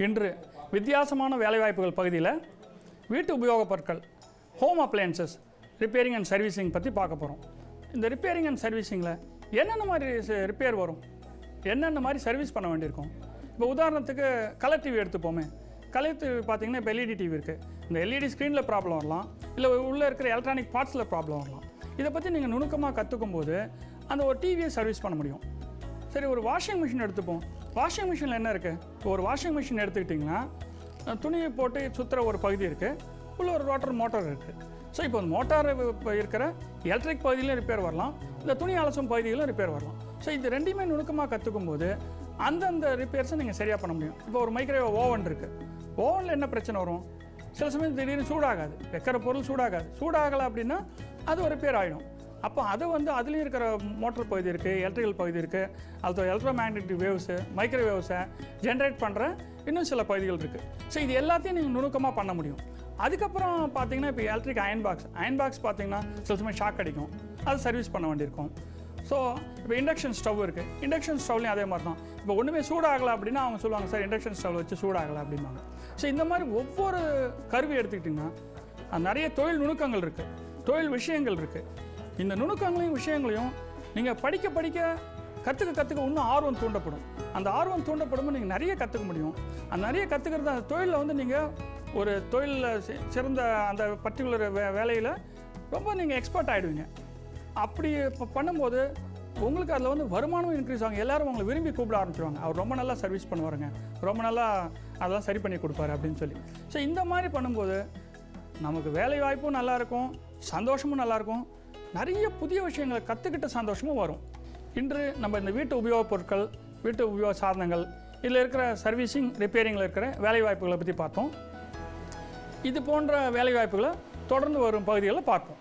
இன்று வித்தியாசமான வேலைவாய்ப்புகள் பகுதியில் வீட்டு உபயோகப் பொருட்கள் home appliances repairing and servicing பற்றி பார்க்க போகிறோம். இந்த ரிப்பேரிங் அண்ட் சர்வீசிங்கில் என்னென்ன மாதிரி ரிப்பேர் வரும், என்னென்ன மாதிரி சர்வீஸ் பண்ண வேண்டியிருக்கும். இப்போ உதாரணத்துக்கு கலர் டிவி எடுத்துப்போமே. கலர் டிவி பார்த்திங்கன்னா இப்போ எல்இடி டிவி இருக்குது. இந்த எல்இடி ஸ்க்ரீனில் ப்ராப்ளம் வரலாம், இல்லை உள்ளே இருக்கிற எலக்ட்ரானிக் பார்ட்ஸில் ப்ராப்ளம் வரலாம். இதை பற்றி நீங்கள் நுணுக்கமாக கற்றுக்கும் போது அந்த ஒரு டிவியை சர்வீஸ் பண்ண முடியும். சரி, ஒரு வாஷிங் மிஷின் எடுத்துப்போம். வாஷிங் மிஷினில் என்ன இருக்குது? இப்போ ஒரு வாஷிங் மிஷின் எடுத்துக்கிட்டிங்கன்னா துணியை போட்டு சுற்றுற ஒரு பகுதி இருக்குது, உள்ள ஒரு ரோட்டர் மோட்டார் இருக்குது. ஸோ இப்போ மோட்டார் இப்போ இருக்கிற எலக்ட்ரிக் பகுதியிலும் ரிப்பேர் வரலாம், இந்த துணி அலசும் பகுதியிலும் ரிப்பேர் வரலாம். ஸோ இது ரெண்டுமே நுணுக்கமாக கற்றுக்கும் போது அந்தந்த ரிப்பேர்ஸை நீங்கள் சரியாக பண்ண முடியும். இப்போ ஒரு மைக்ரோவேவ் ஓவன் இருக்குது. ஓவனில் என்ன பிரச்சனை வரும்? சில சமயம் திடீர்னு சூடாகாது, வைக்கிற பொருள் சூடாகலை அப்படின்னா அது ஒரு ரிப்பேர் ஆகிடும். அப்போ அதை அதுலேயும் இருக்கிற மோட்டர் பகுதி இருக்குது, எலக்ட்ரிக்கல் பகுதி இருக்குது, அது எலக்ட்ரோமேக்னெட்டிக் வேவ்ஸு, மைக்ரோவேவ்ஸை ஜென்ரேட் பண்ணுற இன்னும் சில பகுதிகள் இருக்குது. ஸோ இது எல்லாத்தையும் நீங்கள் நுணுக்கமாக பண்ண முடியும். அதுக்கப்புறம் பார்த்தீங்கன்னா இப்போ எலக்ட்ரிக் அயன் பாக்ஸ் பார்த்தீங்கன்னா சில சமயம் ஷாக் அடிக்கும், அது சர்வீஸ் பண்ண வேண்டியிருக்கும். ஸோ இப்போ இண்டக்ஷன் ஸ்டவ் இருக்குது. இண்டக்ஷன் ஸ்டவ்லையும் அதே மாதிரி தான். இப்போ ஒன்றுமே சூடாகலை அப்படின்னா அவங்க சொல்லுவாங்க, சார் இண்டக்ஷன் ஸ்டவ் வச்சு சூடாகலை அப்படிம்பாங்க. ஸோ இந்த மாதிரி ஒவ்வொரு கருவி எடுத்துக்கிட்டிங்கன்னா நிறைய தொழில் நுணுக்கங்கள் இருக்குது, தொழில் விஷயங்கள் இருக்குது. இந்த நுணுக்கங்களையும் விஷயங்களையும் நீங்கள் படிக்க கற்றுக்க இன்னும் ஆர்வம் தூண்டப்படும். அந்த ஆர்வம் தூண்டப்படும் நீங்கள் நிறைய கற்றுக்க முடியும். அந்த நிறைய கற்றுக்கிறது அந்த தொழிலில் நீங்கள் ஒரு தொழிலில் சிறந்த அந்த பர்டிகுலர் வேலையில் ரொம்ப நீங்கள் எக்ஸ்பர்ட் ஆகிடுவீங்க. அப்படி இப்போ பண்ணும்போது உங்களுக்கு அதில் வருமானம் இன்க்ரீஸ் ஆகும். எல்லோரும் உங்களை விரும்பி கூப்பிட ஆரம்பிச்சிடுவாங்க. அவர் ரொம்ப நல்லா சர்வீஸ் பண்ணுவாருங்க, ரொம்ப நல்லா அதெல்லாம் சரி பண்ணி கொடுப்பாரு அப்படின்னு சொல்லி. ஸோ இந்த மாதிரி பண்ணும்போது நமக்கு வேலை வாய்ப்பும் நல்லாயிருக்கும், சந்தோஷமும் நல்லாயிருக்கும், நிறைய புதிய விஷயங்களை கற்றுக்கிட்ட சந்தோஷமும் வரும். இன்று நம்ம இந்த வீட்டு உபயோகப் பொருட்கள், வீட்டு உபயோக சாதனங்கள், இதில் இருக்கிற சர்வீசிங் ரிப்பேரிங்கில் இருக்கிற வேலைவாய்ப்புகளை பற்றி பார்த்தோம். இது போன்ற வேலைவாய்ப்புகளை தொடர்ந்து வரும் பகுதிகளில் பார்ப்போம்.